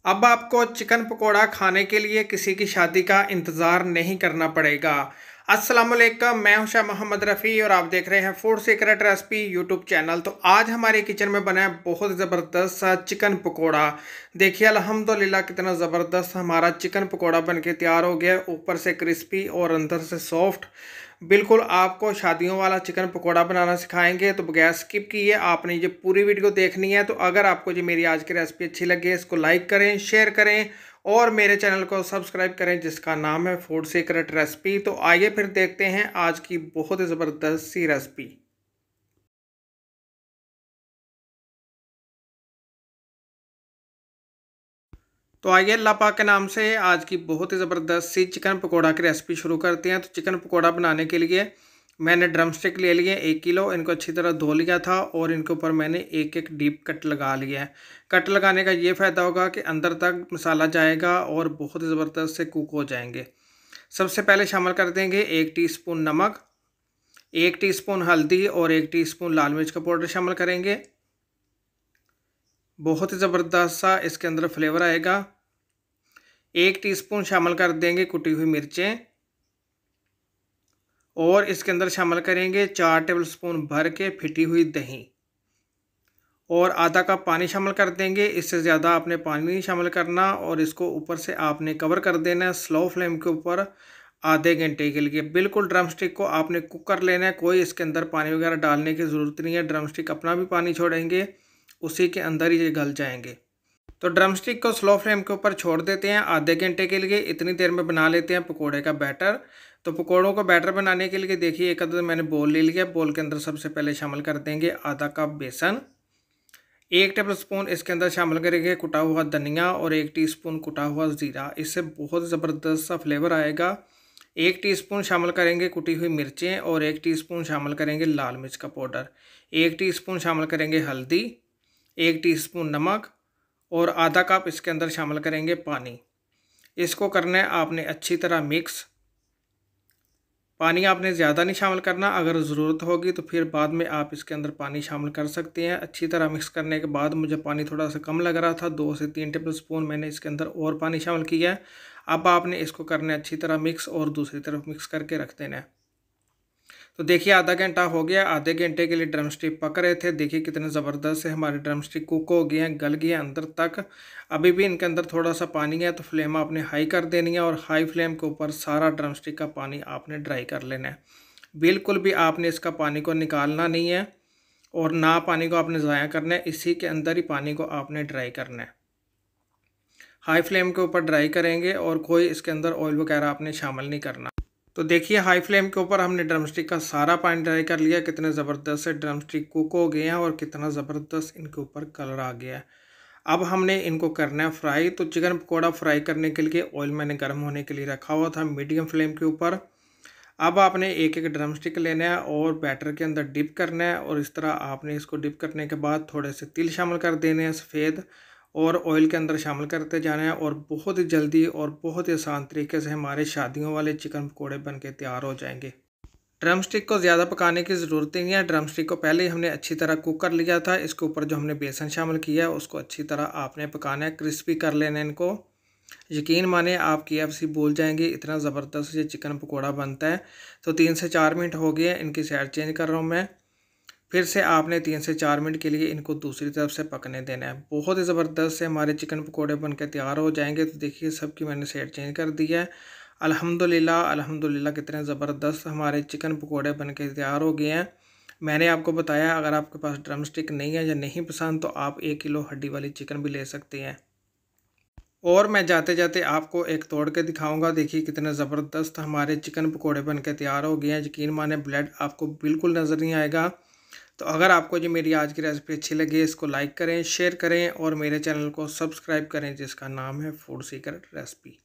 अब आपको चिकन पकोड़ा खाने के लिए किसी की शादी का इंतज़ार नहीं करना पड़ेगा। अस्सलाम वालेकुम, मैं हूं शाह मोहम्मद रफ़ी और आप देख रहे हैं food secret recipe YouTube channel. तो आज हमारे किचन में बना है बहुत ज़बरदस्त सा चिकन पकोड़ा। देखिए अल्हम्दुलिल्लाह कितना ज़बरदस्त हमारा चिकन पकोड़ा बन के तैयार हो गया, ऊपर से क्रिस्पी और अंदर से सॉफ्ट। बिल्कुल आपको शादियों वाला चिकन पकोड़ा बनाना सिखाएंगे, तो बगैर स्किप किए आपने ये पूरी वीडियो देखनी है। तो अगर आपको ये मेरी आज की रेसिपी अच्छी लगे, इसको लाइक करें, शेयर करें और मेरे चैनल को सब्सक्राइब करें जिसका नाम है फूड सीक्रेट रेसिपी। तो आइए फिर देखते हैं आज की बहुत ही ज़बरदस्त सी रेसिपी। तो आइए अल्लाह पाक के नाम से आज की बहुत ही ज़बरदस्त सी चिकन पकोड़ा की रेसिपी शुरू करते हैं। तो चिकन पकोड़ा बनाने के लिए मैंने ड्रम स्टिक ले लिए 1 किलो। इनको अच्छी तरह धो लिया था और इनके ऊपर मैंने एक एक डीप कट लगा लिया है। कट लगाने का ये फ़ायदा होगा कि अंदर तक मसाला जाएगा और बहुत ही ज़बरदस्त से कुक हो जाएंगे। सबसे पहले शामिल कर देंगे 1 टीस्पून नमक, 1 टीस्पून हल्दी और 1 टीस्पून लाल मिर्च का पाउडर शामिल करेंगे। बहुत ही ज़बरदस्त सा इसके अंदर फ्लेवर आएगा। 1 टीस्पून शामिल कर देंगे कुटी हुई मिर्चें और इसके अंदर शामिल करेंगे 4 टेबलस्पून भर के फिटी हुई दही और आधा कप पानी शामिल कर देंगे। इससे ज़्यादा आपने पानी नहीं शामिल करना और इसको ऊपर से आपने कवर कर देना है स्लो फ्लेम के ऊपर आधे घंटे के लिए। बिल्कुल ड्रम स्टिक को आपने कुक कर लेना है, कोई इसके अंदर पानी वगैरह डालने की ज़रूरत नहीं है। ड्रम स्टिक अपना भी पानी छोड़ेंगे, उसी के अंदर ही ये गल जाएंगे। तो ड्रम स्टिक को स्लो फ्लेम के ऊपर छोड़ देते हैं आधे घंटे के लिए। इतनी देर में बना लेते हैं पकोड़े का बैटर। तो पकोड़ों का बैटर बनाने के लिए देखिए एक अदद मैंने बोल ले लिया। बोल के अंदर सबसे पहले शामिल कर देंगे आधा कप बेसन, 1 टेबलस्पून इसके अंदर शामिल करेंगे कुटा हुआ धनिया और 1 टीस्पून कुटा हुआ ज़ीरा। इससे बहुत ज़बरदस्त सा फ्लेवर आएगा। 1 टीस्पून शामिल करेंगे कुटी हुई मिर्चें और 1 टीस्पून शामिल करेंगे लाल मिर्च का पाउडर, 1 टीस्पून शामिल करेंगे हल्दी, 1 टीस्पून नमक और आधा कप इसके अंदर शामिल करेंगे पानी। इसको करना है आपने अच्छी तरह मिक्स। पानी आपने ज़्यादा नहीं शामिल करना, अगर ज़रूरत होगी तो फिर बाद में आप इसके अंदर पानी शामिल कर सकते हैं। अच्छी तरह मिक्स करने के बाद मुझे पानी थोड़ा सा कम लग रहा था, 2 से 3 टेबलस्पून मैंने इसके अंदर और पानी शामिल किया है। अब आपने इसको करना है अच्छी तरह मिक्स और दूसरी तरफ मिक्स करके रख देना है। तो देखिए आधा घंटा हो गया। आधे घंटे के लिए ड्रम स्टिक पक रहे थे। देखिए कितने ज़बरदस्त से हमारे ड्रम स्टिक कुक हो गए हैं, गल गए हैं अंदर तक। अभी भी इनके अंदर थोड़ा सा पानी है, तो फ्लेम आपने हाई कर देनी है और हाई फ्लेम के ऊपर सारा ड्रम स्टिक का पानी आपने ड्राई कर लेना है। बिल्कुल भी आपने इसका पानी को निकालना नहीं है और ना पानी को आपने ज़ाया करना है, इसी के अंदर ही पानी को आपने ड्राई करना है। हाई फ्लेम के ऊपर ड्राई करेंगे और कोई इसके अंदर ऑयल वगैरह आपने शामिल नहीं करना। तो देखिए हाई फ्लेम के ऊपर हमने ड्रम स्टिक का सारा पानी ड्राई कर लिया। कितने ज़बरदस्त से ड्रम स्टिक कुक हो गए हैं और कितना ज़बरदस्त इनके ऊपर कलर आ गया है। अब हमने इनको करना है फ्राई। तो चिकन पकोड़ा फ्राई करने के लिए ऑयल मैंने गर्म होने के लिए रखा हुआ था मीडियम फ्लेम के ऊपर। अब आपने एक एक ड्रम स्टिक लेना है और बैटर के अंदर डिप करना है और इस तरह आपने इसको डिप करने के बाद थोड़े से तिल शामिल कर देने हैं सफ़ेद और ऑयल के अंदर शामिल करते जाना है और बहुत ही जल्दी और बहुत ही आसान तरीके से हमारे शादियों वाले चिकन पकोड़े बन के तैयार हो जाएंगे। ड्रम स्टिक को ज़्यादा पकाने की ज़रूरत नहीं है। ड्रम स्टिक को पहले ही हमने अच्छी तरह कुक कर लिया था। इसके ऊपर जो हमने बेसन शामिल किया है उसको अच्छी तरह आपने पकाना है, क्रिस्पी कर लेना है इनको। यकीन माने आप KFC भूल जाएंगे, इतना ज़बरदस्त ये चिकन पकोड़ा बनता है। तो 3 से 4 मिनट हो गए, इनकी साइड चेंज कर रहा हूँ मैं। फिर से आपने 3 से 4 मिनट के लिए इनको दूसरी तरफ से पकने देना है। बहुत ही ज़बरदस्त से हमारे चिकन पकोड़े बनकर तैयार हो जाएंगे। तो देखिए सबकी मैंने साइड चेंज कर दिया है। अल्हम्दुलिल्लाह अल्हम्दुलिल्लाह कितने ज़बरदस्त हमारे चिकन पकोड़े बनकर तैयार हो गए हैं। मैंने आपको बताया अगर आपके पास ड्रम स्टिक नहीं है या नहीं पसंद तो आप 1 किलो हड्डी वाली चिकन भी ले सकते हैं। और मैं जाते जाते आपको एक तोड़ के दिखाऊंगा। देखिए कितने ज़बरदस्त हमारे चिकन पकोड़े बन के तैयार हो गए हैं। यकीन माने ब्लेड आपको बिल्कुल नज़र नहीं आएगा। तो अगर आपको जो मेरी आज की रेसिपी अच्छी लगी इसको लाइक करें, शेयर करें और मेरे चैनल को सब्सक्राइब करें जिसका नाम है फूड सीक्रेट रेसिपी।